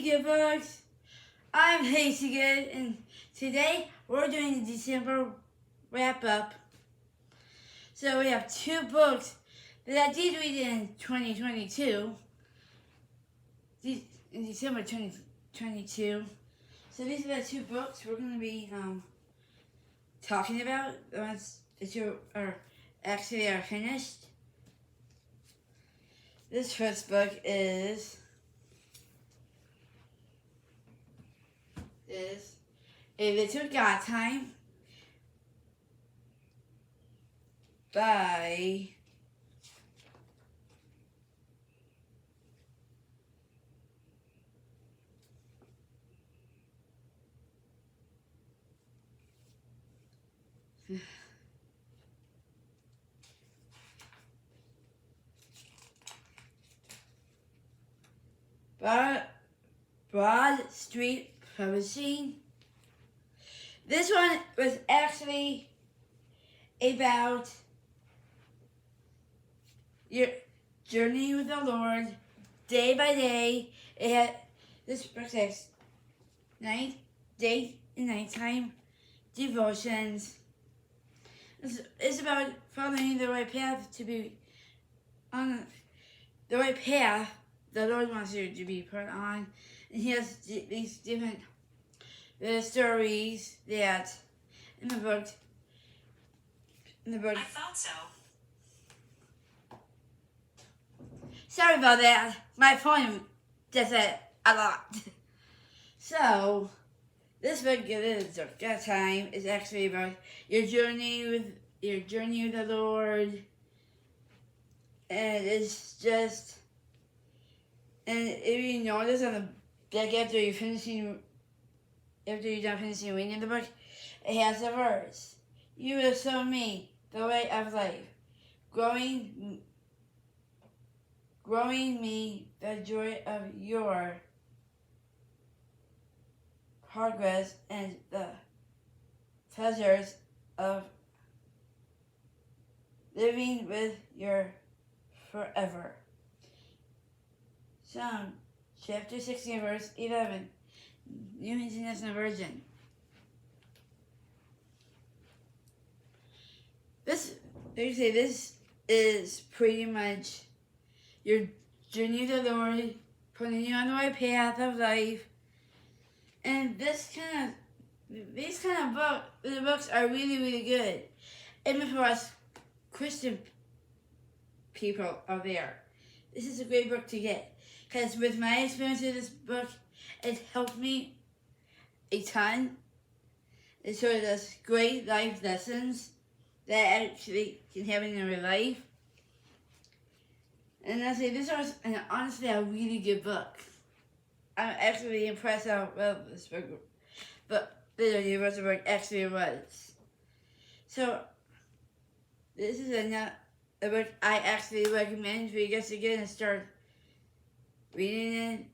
Tasty Good Books. I'm Tasty Good, and today we're doing the December wrap up. So we have two books that I did read in 2022, in December 2022. So these are the two books we're going to be talking about. The ones that are finished. This first book is A Little God Time by Broad Street Publishing. This one was actually about your journey with the Lord, day by day. This book has day and nighttime devotions. It's about following the right path to be on the right path the Lord wants you to be put on. And he has these different stories that in the book. I thought so. Sorry about that. My phone does that a lot. So, this book is that time is actually about your journey with the Lord, and it's just. And if you notice on the back after you're done finishing reading the book, it has a verse. You will show me the way of life, growing me the joy of your progress and the pleasures of living with your forever. Psalm chapter 16, verse 11, New International Version. This is pretty much your journey to the Lord, putting you on the right path of life. And these kind of books are really, really good. Even for us Christian people out there. This is a great book to get. Because with my experience with this book, it helped me a ton. It showed us great life lessons that actually can happen in real life. And I say this was honestly a really good book. I'm actually impressed how well this book, but the universal book actually was. So this is a book I actually recommend for you guys to get and start reading it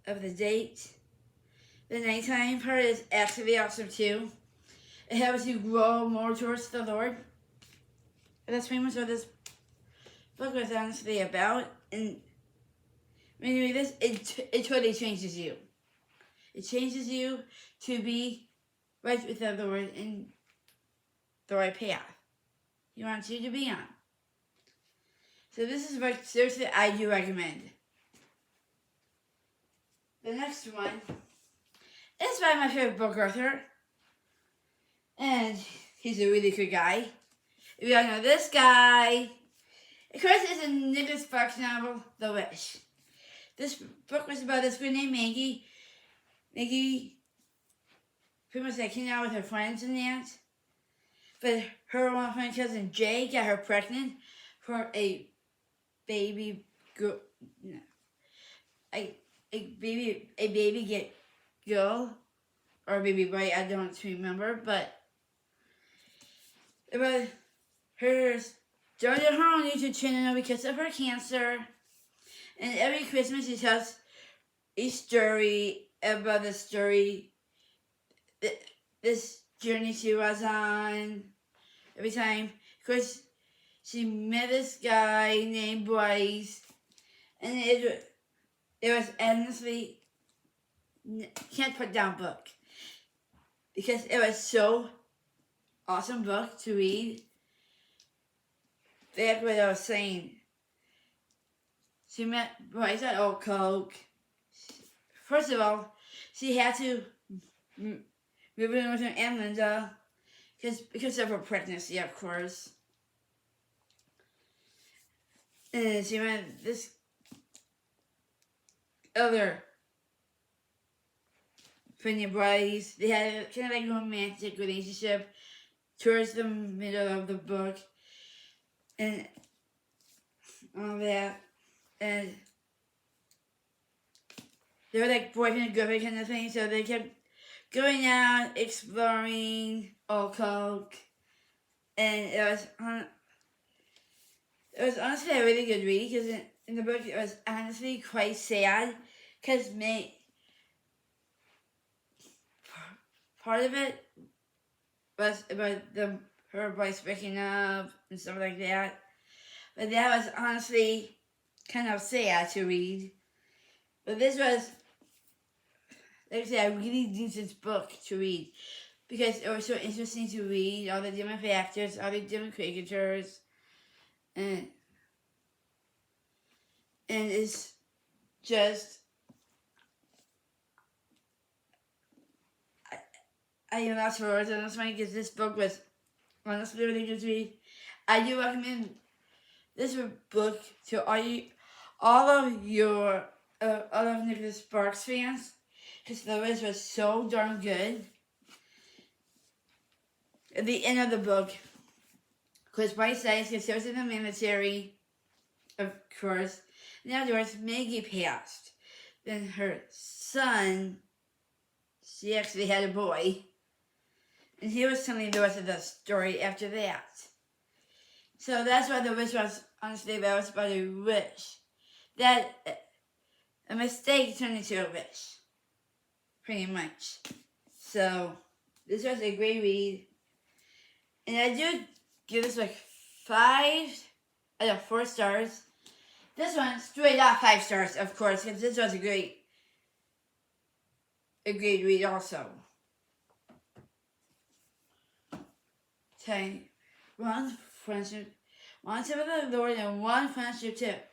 of the date. The nighttime part is actually awesome too. It helps you grow more towards the Lord. And that's pretty much what this book was honestly about. And when you read this, it totally changes you. It changes you to be right with the Lord in the right path He wants you to be on. So this is a book seriously I do recommend. The next one is by my favorite book author, and he's a really good guy. If you all know this guy, of course, it's a Nicholas Sparks novel, The Wish. This book was about this girl named Maggie. Maggie pretty much hanging out with her friends and that, but her one friend cousin Jay got her pregnant for a baby girl. No, a baby girl or a baby boy, I don't remember, but it was her started her own YouTube channel because of her cancer, and every Christmas she tells a story about the story, this journey she was on. Every time, of course, she met this guy named Bryce, and it was endlessly can't put down book because it was so awesome book to read. That's what I was saying. She met Bryce at Old Coke. First of all, she had to move in with her and Linda because of her pregnancy, of course. And she met this other friend of Bryce. They had a kind of like romantic relationship towards the middle of the book. And all that. And they were like boyfriend and girlfriend kind of thing, so they kept going out, exploring Old Coke. And it was honestly a really good read, because in the book it was honestly quite sad, because part of it was about her boys breaking up and stuff like that. But that was honestly kind of sad to read. But this was, like I said, a really decent book to read, because it was so interesting to read all the different factors, all the different caricatures, and it's just, I am lost for words on this one, because this book was honestly really good to read. I do recommend this book to all of Nicholas Sparks fans, because the list was so darn good. At the end of the book, because Bryce dies, because he was in the military, of course. And afterwards, Maggie passed. Then her son, she actually had a boy, and he was telling the rest of the story after that. So that's why the wish was, honestly, that was about a wish. That a mistake turned into a wish. Pretty much. So, this was a great read. And I do give this like 5 out of 4 stars. This one, straight up 5 stars, of course, because this was a great read also. Okay, one tip of the Lord, and one friendship tip.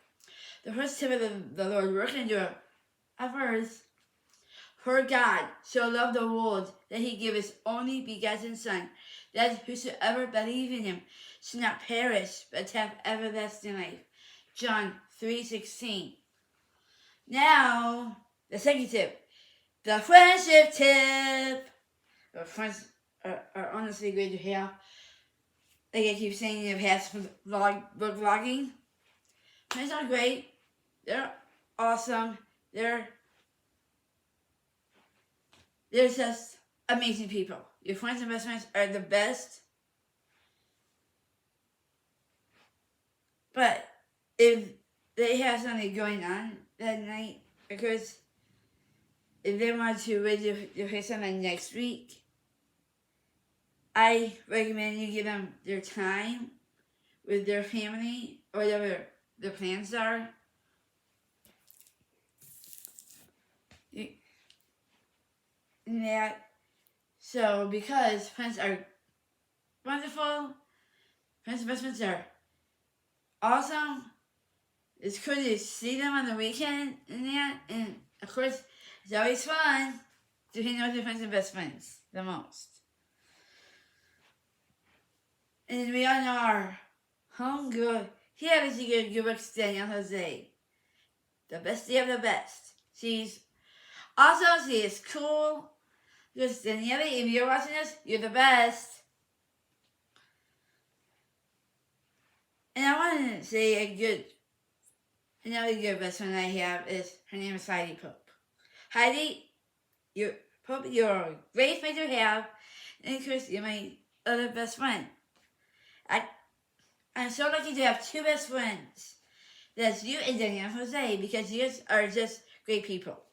The first tip of the Lord, we're going to do it at first. For God so loved the world that he gave his only begotten Son, that whosoever believe in him should not perish, but have everlasting life. John 3:16. Now, the second tip, the friendship tip. Our friends are honestly good to have. Like I keep saying in the past, book vlogging. Friends are great. They're awesome. They're just amazing people. Your friends and best friends are the best. But if they have something going on that night, because if they want to wait to face something next week, I recommend you give them their time with their family, or whatever their plans are. And that, so because friends are wonderful, friends and best friends are awesome. It's cool to see them on the weekend and that, and of course, it's always fun to hang out with your friends and best friends the most. And we all know our home girl, here is your good works, Danielle Jose. The bestie of the best. She's awesome, she is cool. Because Danielle, if you're watching this, you're the best. And I want to say another good best friend I have is, her name is Heidi Pope. Heidi, you're a great friend to have, and of course, you're my other best friend. I'm so lucky to have 2 best friends. That's you and Danielle Jose, because you guys are just great people.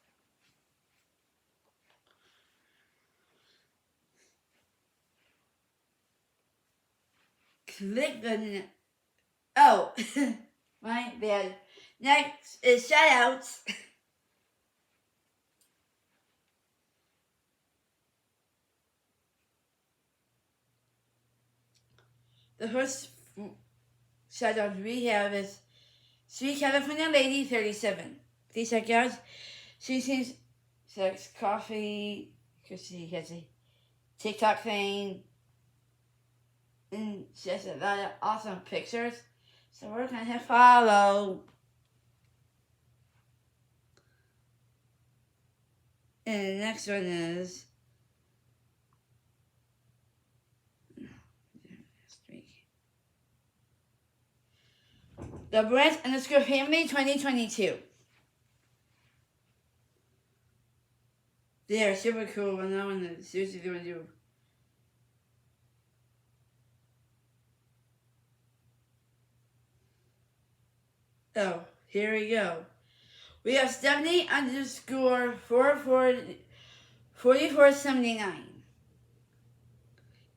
Click the... Oh, my bad. Next is shoutouts. The first shout out we have is Sweet California Lady 37. Please check out. She seems likes coffee because she has a TikTok thing. And she has a lot of awesome pictures. So we're going to follow. And the next one is The Branch _ Family 2022. They are super cool, and that one is seriously going to do. Oh, here we go. We have Stephanie _ 4479.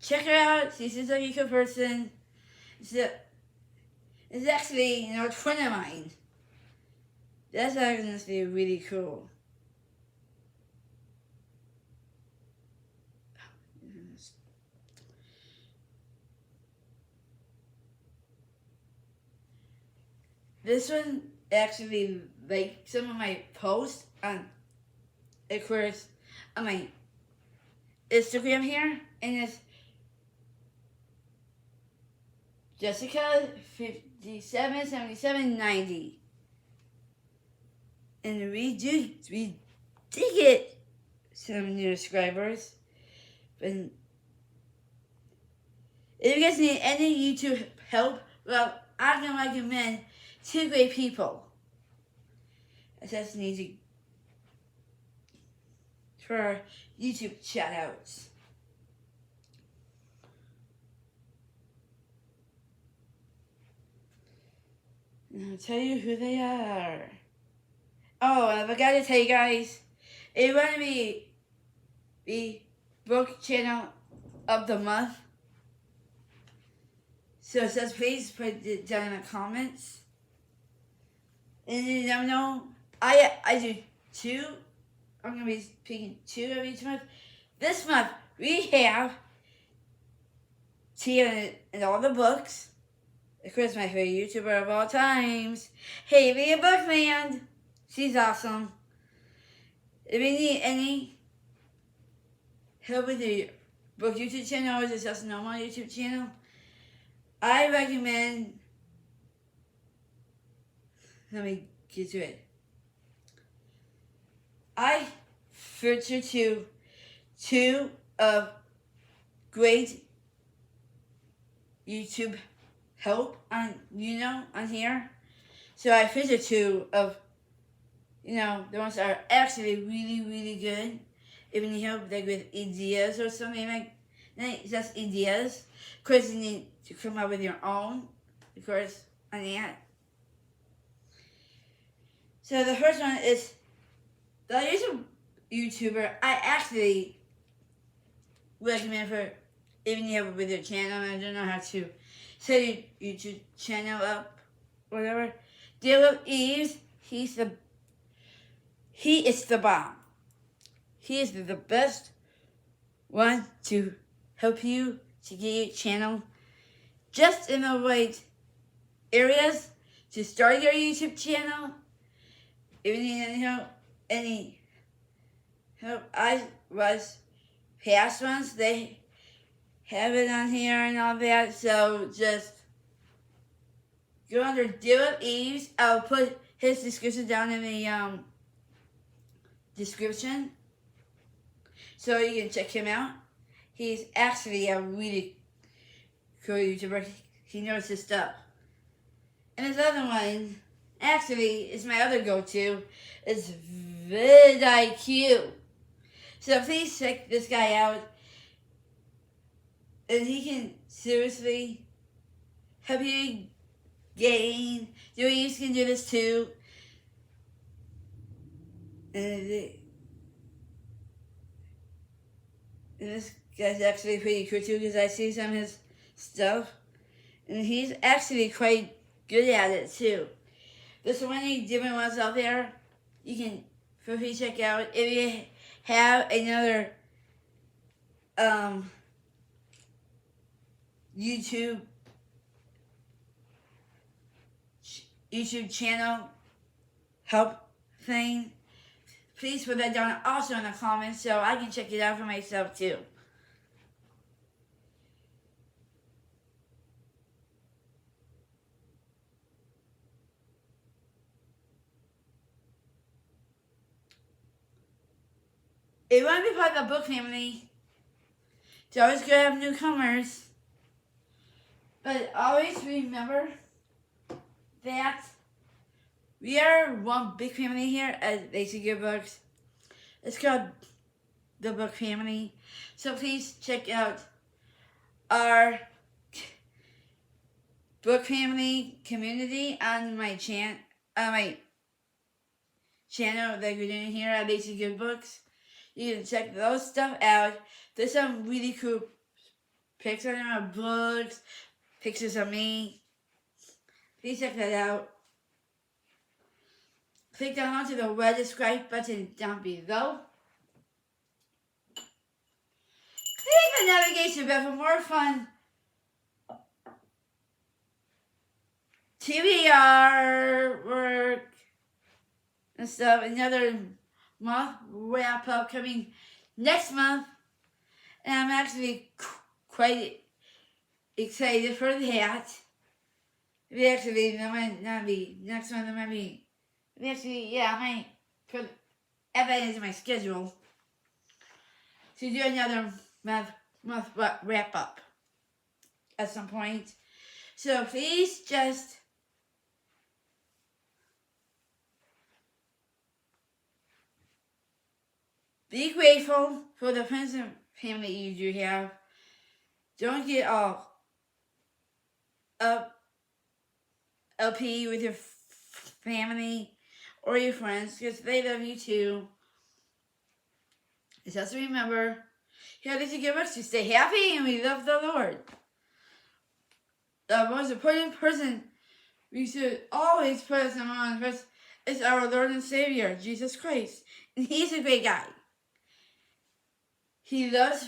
Check her out. She's just a cool person. It's actually, a twin of mine. That's actually really cool. This one actually liked some of my posts on, of course, on my Instagram here, and it's Jessica 577790, and we did get some new subscribers, but if you guys need any YouTube help, well, I can recommend 2 great people. I just need to for YouTube shout outs. And I'll tell you who they are. Oh, I forgot to tell you guys, if you want to be the book channel of the month, so it says please put it down in the comments. And you never know, I do 2. I'm going to be picking 2 of each month. This month, we have Tia and all the books. Of course, my favorite YouTuber of all times, Haley of Bookland. She's awesome. If you need any help with your book YouTube channel or just a normal YouTube channel, I recommend. Let me get to it. I filtered to 2 of great YouTube help on on here. So I filtered 2 of the ones that are actually really, really good. If you need help like with ideas or something like just ideas. Of course you need to come up with your own, of course, on that. So the first one is the YouTuber I actually recommend for if you need help with your channel and I don't know how to set your YouTube channel up, whatever. Deal with Eves, he is the bomb. He is the best one to help you to get your channel just in the right areas to start your YouTube channel. If you need any help, I was past ones, they have it on here and all that, so just go under Deal with Eves. I'll put his description down in the description so you can check him out. He's actually a really cool YouTuber. He knows his stuff. And his other one, actually, is my other go-to. It's vidIQ. So please check this guy out. And he can seriously help you gain. You can do this too. And this guy's actually pretty cool too because I see some of his stuff. And he's actually quite good at it too. There's so many different ones out there you can feel free to check out. If you have another YouTube YouTube channel help thing, please put that down also in the comments so I can check it out for myself too. If you want to be part of the book family, it's always good to have newcomers. But always remember that we are one big family here at Lazy Good Books. It's called the Book Family. So please check out our book family community on my channel that we're doing here at Lazy Good Books. You can check those stuff out. There's some really cool pictures of books, pictures of me. Please check that out. Click down onto the red subscribe button down below. Click the navigation bell for more fun TV artwork and stuff. Another month wrap up coming next month. And I'm actually quite excited for that. That might not be next month. It might be. I might put add that into my schedule to do another month wrap up at some point. So please just be grateful for the friends and family you do have. Don't get all up with your family or your friends because they love you too. Just remember, here at Lazy Good Books to stay happy and we love the Lord. The most important person we should always put us on first is our Lord and Savior, Jesus Christ. And He's a great guy. He loves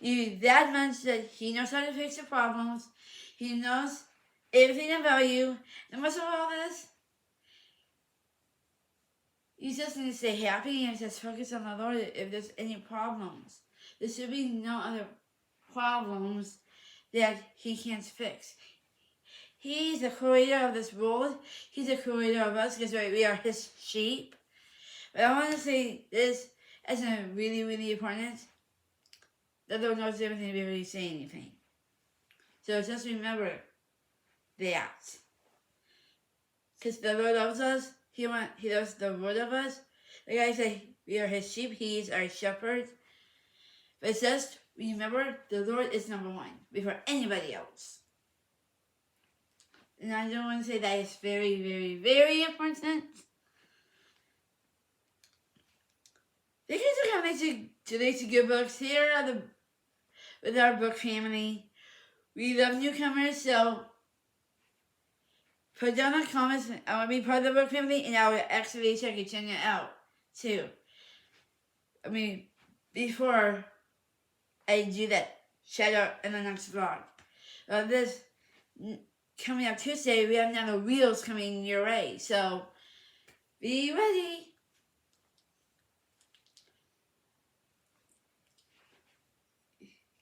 you that much that He knows how to fix your problems. He knows everything about you. And most of all this, you just need to stay happy and just focus on the Lord if there's any problems. There should be no other problems that He can't fix. He's the creator of this world. He's the creator of us because we are His sheep. But I want to say this as a really, really important. The Lord knows everything before you say anything. So just remember that. Because the Lord loves us. He loves the word of us. Like I say, we are His sheep. He is our shepherd. But just remember, the Lord is number one before anybody else. And I don't want to say that is very, very, very important. Thank you for coming to Lazy Good Books here with our book family. We love newcomers, so put down in the comments, I want to be part of the book family, and I will actually check your channel out, too. Before I do that, shout out in the next vlog. This coming up Tuesday, we have another Reels coming your way, so be ready.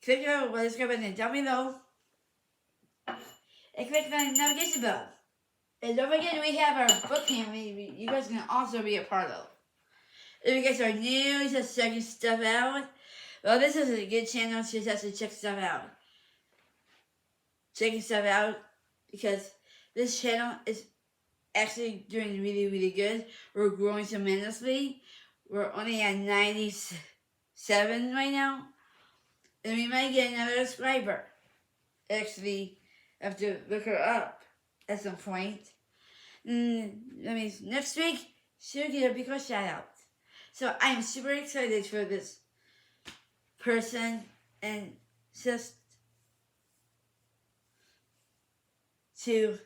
Click the subscribe button down below. And click the navigation bell. And don't forget, we have our book family you guys can also be a part of. If you guys are new, just checking stuff out. Well, this is a good channel to just check stuff out. Checking stuff out because this channel is actually doing really, really good. We're growing tremendously. We're only at 97 right now. And we might get another subscriber. Actually, I have to look her up at some point. Next week, she'll get a big shout out. So I'm super excited for this person and just to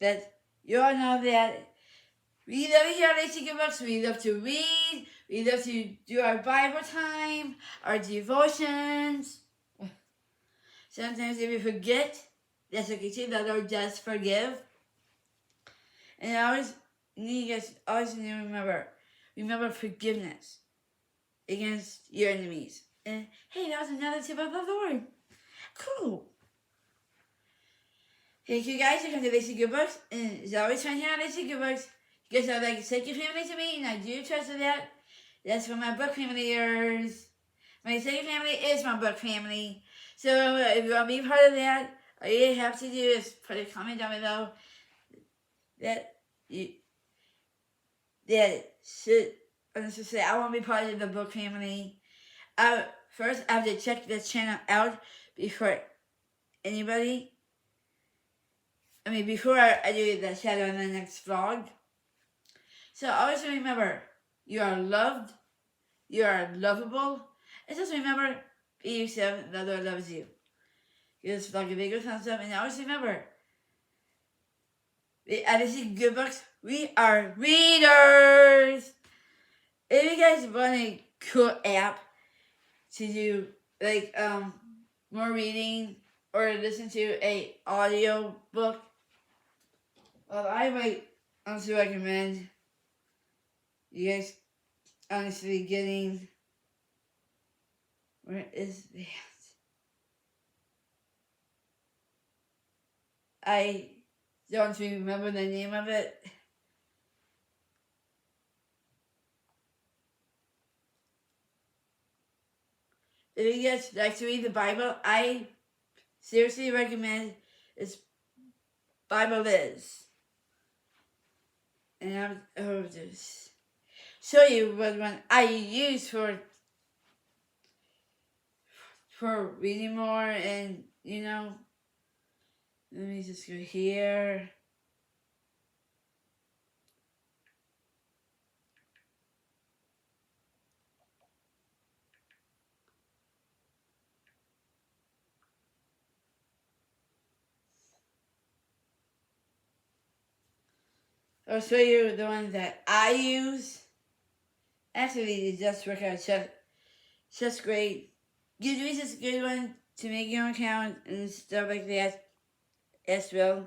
that you all know that we love to hear Lazy Good Books. We love to read. We love to do our Bible time, our devotions. Sometimes if we forget, that's okay too. The Lord does forgive. And you guys always need to remember forgiveness against your enemies. And hey, that was another tip of the Lord. Cool. Thank you guys for coming to Lazy Good Books. And as always, trying here on Lazy Good Books, you guys are like a second family to me, and I do trust that. That's for my book familyers. My second family is my book family. So if you want to be part of that, all you have to do is put a comment down below that should say I want to be part of the book family. First, I have to check this channel out before anybody. Before I do the shadow in the next vlog. So always remember, you are loved, you are lovable, and just remember, be yourself, the Lord loves you. Give this vlog a big thumbs up, and always remember, at Lazy Good Books, we are readers. If you guys want a cool app to do more reading or listen to a audio book, well, I might honestly recommend you guys honestly getting, where is that? I don't remember the name of it. If you guys like to read the Bible, I seriously recommend it's Bible Liz. And I'll just show you what one I use for reading more, and let me just go here. I'll show you the one that I use. Actually, it just work out just great. Goodreads is a good one to make your own account and stuff like that as well.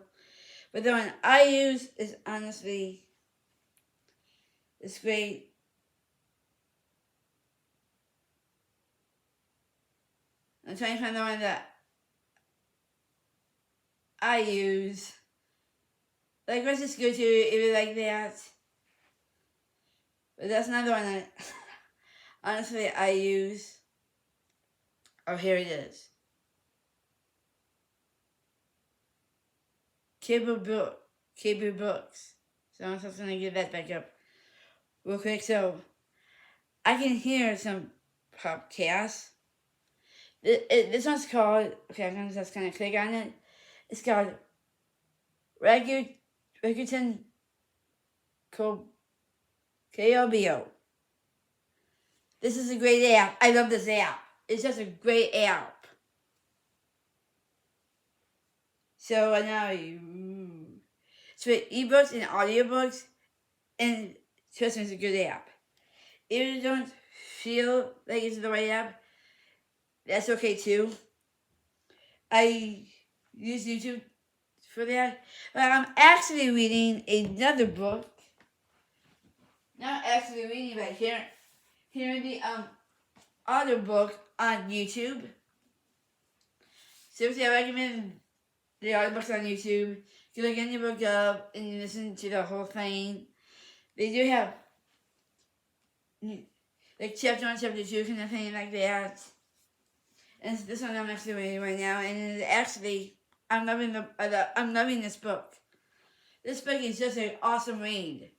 But the one I use is honestly, it's great. I'm trying to find the one that I use. Like, let's just go to if you like that. But that's another one that honestly I use. Oh, here it is. Cable Books. So I'm just gonna get that back up real quick. So I can hear some podcasts. This one's called, okay, I'm gonna just kind of click on it. It's called Regulton KOBO. This is a great app. I love this app. It's just a great app. So now it's for ebooks and audiobooks, and trust me, it's a good app. If you don't feel like it's the right app, that's okay too. I use YouTube for that, but I'm actually reading another book. Not actually reading, but hearing the audio book on YouTube. Seriously, I recommend the audiobooks on YouTube. You look any book up and you listen to the whole thing. They do have like chapter 1, chapter 2 kind of thing like that. And this one I'm actually reading right now, and actually I'm loving this book. This book is just an awesome read.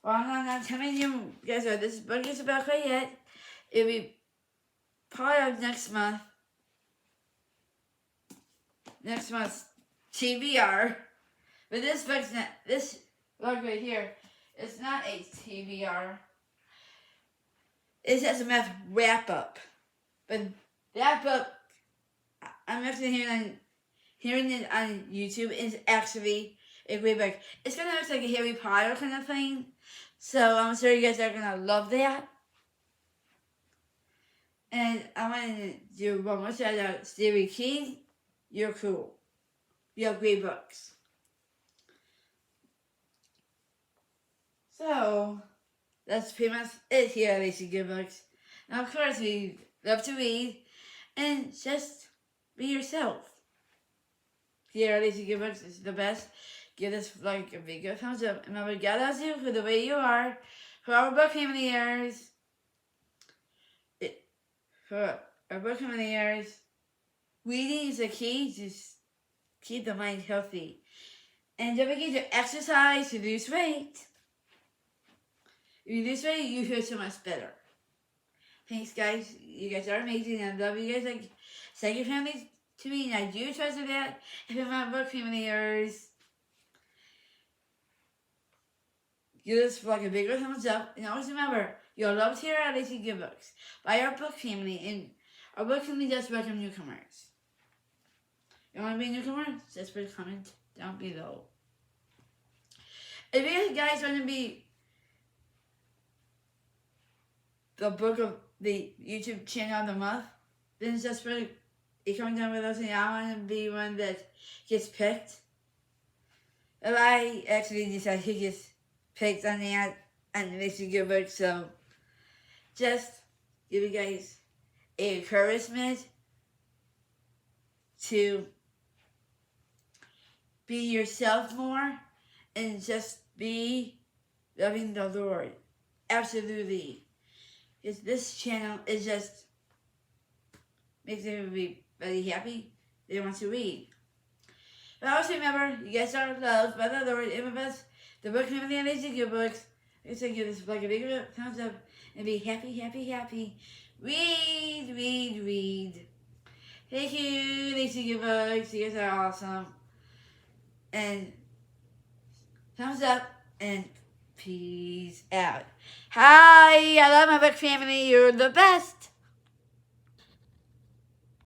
Well, I'm not telling you guys what this book is about quite yet. It'll be part of next month's TBR. But this book right here, it's not a TBR. It's just a math wrap up. But that book, I'm actually hearing it on YouTube, is actually a great book. It's gonna look like a Harry Potter kind of thing. So I'm sure you guys are gonna love that. And I want to do one more shout out. Stevie King, you're cool. You have great books. So, that's pretty much it here at Lazy Good Books. Now, of course, we love to read and just be yourself. Here at Lazy Good Books is the best. Give this like a big thumbs up. Remember, God loves you for the way you are, for our book family years. For our book family years, reading is the key to keep the mind healthy. And don't forget to exercise to lose weight. If you lose weight, you feel so much better. Thanks, guys. You guys are amazing. I love you guys. Like, say your family to me, and I do trust that. If in my book family years, give us like a bigger thumbs up. And always remember, you're loved here at Lazy Good Books by our book family. And our book family does welcome newcomers. You want to be a newcomer? Just put a comment down below. If you guys want to be the book of the YouTube channel of the month, then just put a comment down below saying I want to be one that gets picked. Well, I actually decided to get picked on the ad and it makes a good book, so just give you guys encouragement to be yourself more and just be loving the Lord. Absolutely. Because this channel is just makes everybody really happy. They want to read. But also remember, you guys are loved by the Lord. And with us, the book family and Lazy Good Books. I say give this like a big thumbs up and be happy, happy, happy. Read, read, read. Thank you, Lazy Good Books. You guys are awesome. And thumbs up and peace out. Hi, I love my book family. You're the best.